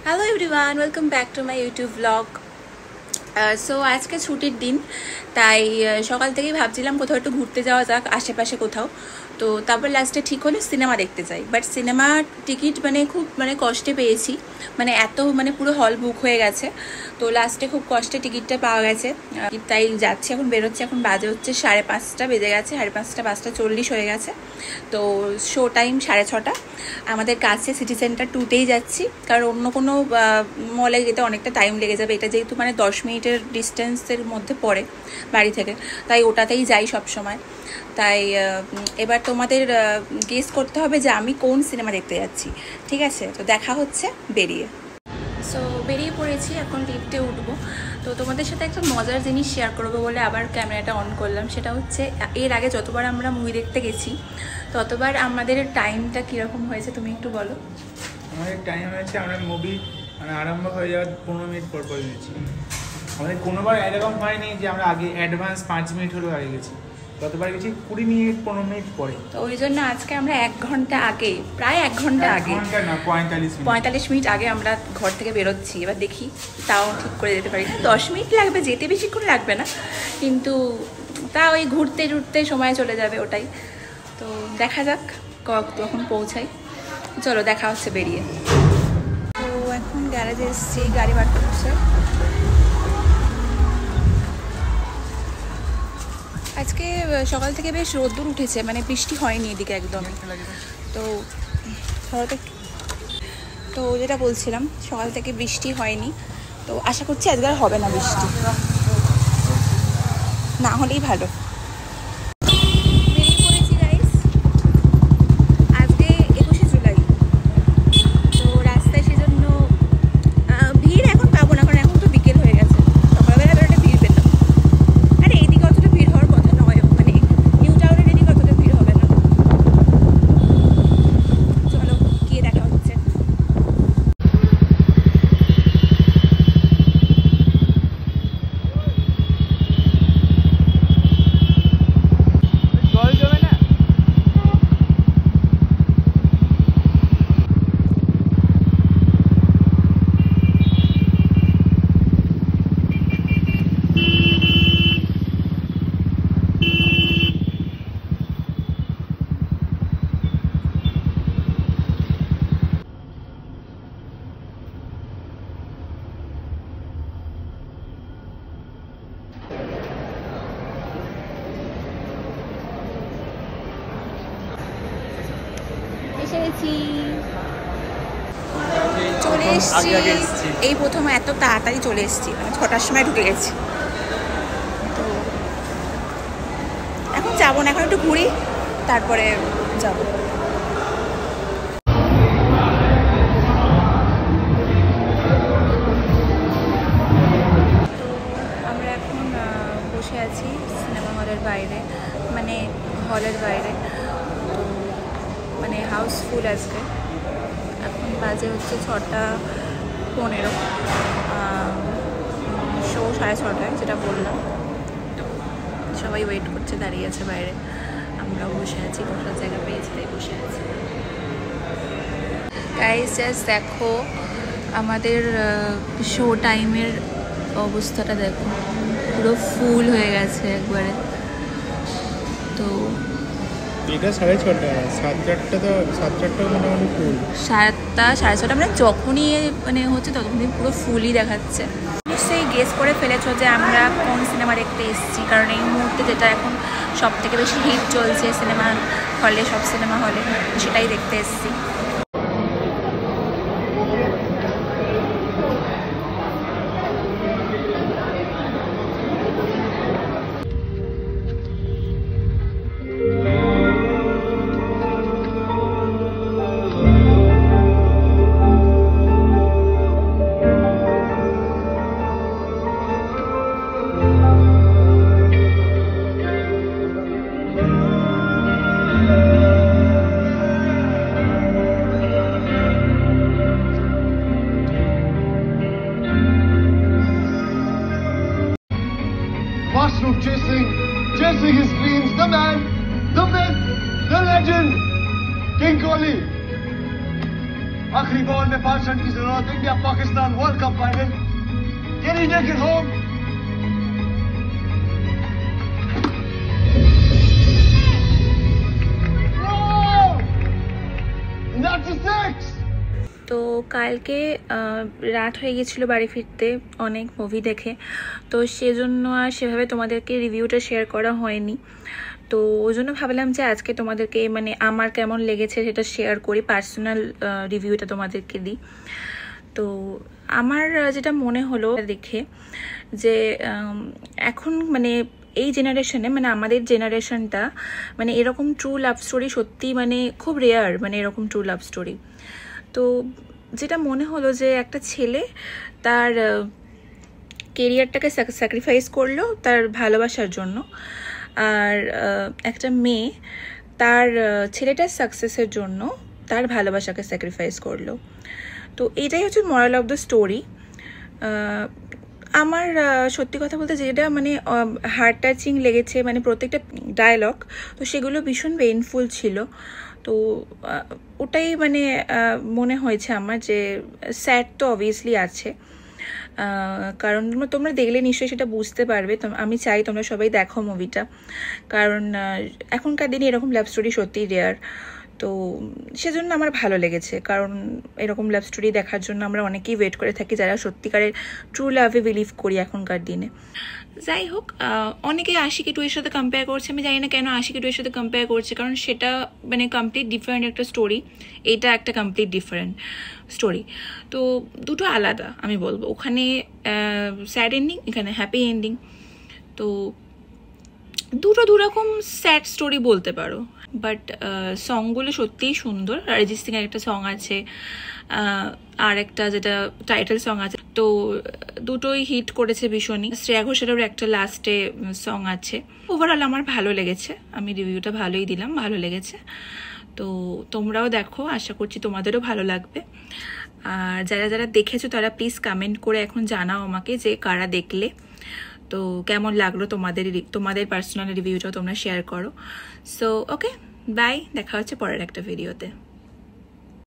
Hello everyone, welcome back to my YouTube blog. So আজকে ছুটির দিন, তাই সকাল থেকেই ভাবছিলাম কোথাও একটু ঘুরতে যাওয়া যাক, আশেপাশে কোথাও। তো তারপর লাস্টে ঠিক হলো সিনেমা দেখতে যাই। বাট সিনেমার টিকিট খুব কষ্টে পেয়েছি, এত পুরো হল বুক হয়ে গেছে। তো লাস্টে খুব কষ্টে টিকিটটা পাওয়া গেছে, তাই যাচ্ছি। এখন বেরোচ্ছে, এখন বাজে হচ্ছে 5:30 বেজে গেছে, 5:30 5:40 হয়ে গেছে। তো শো টাইম 6:30। আমাদের কাছে সিটি সেন্টার 2তেই যাচ্ছি, কারণ অন্য কোনো মলে যেতে অনেকটা টাইম লেগে যাবে। এটা যেহেতু 10 মিনিটের ডিস্টেন্সের মধ্যে পড়ে বাড়ি থেকে, তাই ওটাতেই যাই সব সময়। তাই এবার তোমাদের গেস করতে হবে যে আমি কোন সিনেমা দেখতে যাচ্ছি, ঠিক আছে? তো দেখা হচ্ছে বেরিয়ে। সো বেরিয়ে পড়েছি, এখন লিফটে উঠবো। তো তোমাদের সাথে একটা মজার জিনিস শেয়ার করবো বলে আবার ক্যামেরাটা অন করলাম। সেটা হচ্ছে, এর আগে যতবার আমরা মুভি দেখতে গেছি ততবার আমাদের টাইমটা কীরকম হয়েছে তুমি একটু বলো। আমাদের টাইম হয়েছে, আমরা মুভি আরম্ভ হয়ে যাওয়ার 15 মিনিট পর গেছি। আমাদের কোনোবার এরকম হয়নি যে আমরা আগে অ্যাডভান্স 5 মিনিট হলেও আগে গেছি, ততবার গেছি 20 মিনিট 15 মিনিট পরে। তো ওই জন্য আজকে আমরা 1 ঘন্টা আগে, প্রায় 1 ঘন্টা আগে, 45 মিনিট আগে আমরা ঘর থেকে বেরোচ্ছি। এবার দেখি তাও ঠিক করে যেতে পারি। 10 মিনিট লাগবে, যেতে বেশিক্ষণ লাগবে না, কিন্তু তা ওই ঘুরতে ঘুরতে সময় চলে যাবে, ওটাই। তো দেখা যাক কখন পৌঁছাই। চলো দেখা হচ্ছে বেরিয়ে। তো এখন গ্যারেজে এসেছি, গাড়ি বার করছে। আজকে সকাল থেকে বেশ রোদ্দুর উঠেছে, বৃষ্টি হয়নি এদিকে একদম। তো যেটা বলছিলাম, সকাল থেকে বৃষ্টি হয়নি, তো আশা করছি আজকে আর হবে না বৃষ্টি, না হলেই ভালো। চলে এসছি, এই প্রথম এত তাড়াতাড়ি চলে এসছি, 6টার সময় ঢুকে গেছি। তো এখন যাবো না, এখন একটু ঘুরি, তারপরে যাব। তো আমরা এখন বসে আছি সিনেমা হলের বাইরে, হলের বাইরে। তো হাউসফুল আজকে। এখন বাজে হচ্ছে 6:15, শো 6:30, যেটা বললাম। তো সবাই ওয়েট করছে, দাঁড়িয়ে আছে বাইরে, আমরাও বসে আছি, বসার জায়গা পেয়েছি তাই বসে আছি। গাইস জাস্ট দেখো আমাদের শো টাইমের অবস্থাটা, দেখো পুরো ফুল হয়ে গেছে একবারে। তো এটা 6:30, 7:30 তো 7:30 মোটামুটি ফুল, 7টা 6:30, যখনই হচ্ছে তখনই পুরো ফুলই দেখাচ্ছে। নিশ্চয়ই গেস করে ফেলেছো যে আমরা কোন সিনেমা দেখতে এসেছি, কারণ এই মুহূর্তে যেটা এখন সব থেকে বেশি হিট চলছে সিনেমা হলে, সব সিনেমা হলে, সেটাই দেখতে এসেছি। Chasing his dreams, the man, the myth, the legend, King Kohli. आखिरी बॉल में 5 रन की जरूरत। India Pakistan world cup final. Can he take it home? That's a six. তো কালকে রাত হয়ে গেছিলো বাড়ি ফিরতে অনেক মুভি দেখে, তো সেজন্য আর সেভাবে তোমাদেরকে রিভিউটা শেয়ার করা হয়নি। তো ওই জন্য ভাবলাম যে আজকে তোমাদেরকে মানে আমার কেমন লেগেছে সেটা শেয়ার করি, পার্সোনাল রিভিউটা তোমাদেরকে দিই। তো আমার যেটা মনে হলো দেখে যে এখন মানে এই জেনারেশনে মানে আমাদের জেনারেশনটা মানে এরকম ট্রু লাভ স্টোরি সত্যি মানে খুব রেয়ার, মানে এরকম ট্রু লাভ স্টোরি। তো যেটা মনে হলো যে একটা ছেলে তার কেরিয়ারটাকে স্যাক্রিফাইস করলো তার ভালোবাসার জন্য, আর একটা মেয়ে তার ছেলেটার সাকসেসের জন্য তার ভালোবাসাকে স্যাক্রিফাইস করলো। তো এটাই হচ্ছে মরাল অফ দ্য স্টোরি। আমার সত্যি কথা বলতে যেটা মানে হার্ট টাচিং লেগেছে মানে প্রত্যেকটা ডায়লগ, তো সেগুলো ভীষণ পেইনফুল ছিল। তো ওটাই মানে মনে হয়েছে আমার যে স্যাড তো অবভিয়াসলি আছে, কারণ তোমরা দেখলে নিশ্চয়ই সেটা বুঝতে পারবে। আমি চাই তোমরা সবাই দেখো মুভিটা, কারণ এখনকার দিনে এরকম লাভ স্টোরি সত্যিই রেয়ার। তো সেজন্য আমার ভালো লেগেছে, কারণ এরকম লাভ স্টোরি দেখার জন্য আমরা অনেকেই ওয়েট করে থাকি যারা সত্যিকারের ট্রু লাভে বিলিভ করি এখনকার দিনে। যাই হোক, অনেকে আশিকি 2 এর সাথে কম্পেয়ার করছে, আমি জানি না কেন আশিকি 2 এর সাথে কম্পেয়ার করছে, কারণ সেটা মানে কমপ্লিট ডিফারেন্ট একটা স্টোরি, এটা একটা কমপ্লিট ডিফারেন্ট স্টোরি। তো দুটো আলাদা আমি বলবো, ওখানে স্যাড এন্ডিং, এখানে হ্যাপি এন্ডিং। তো দুটো দুরকম স্যাড স্টোরি বলতে পারো, বাট সংগুলো সত্যিই সুন্দর। অরিজিৎ সিং এর একটা সং আছে, আর একটা যেটা টাইটেল সং আছে, তো দুটোই হিট করেছে ভীষণই। শ্রেয়া ঘোষালের একটা লাস্টে সং আছে। ওভারঅল আমার ভালো লেগেছে, আমি রিভিউটা ভালোই দিলাম, ভালো লেগেছে। তো তোমরাও দেখো, আশা করছি তোমাদেরও ভালো লাগবে। আর যারা যারা দেখেছো তারা প্লিজ কমেন্ট করে এখন জানাও আমাকে যে কারা দেখলে, তো কেমন লাগলো তোমাদের পার্সোনাল রিভিউটাও তোমরা শেয়ার করো। সো ওকে, বাই, দেখা হচ্ছে পরের একটা ভিডিওতে।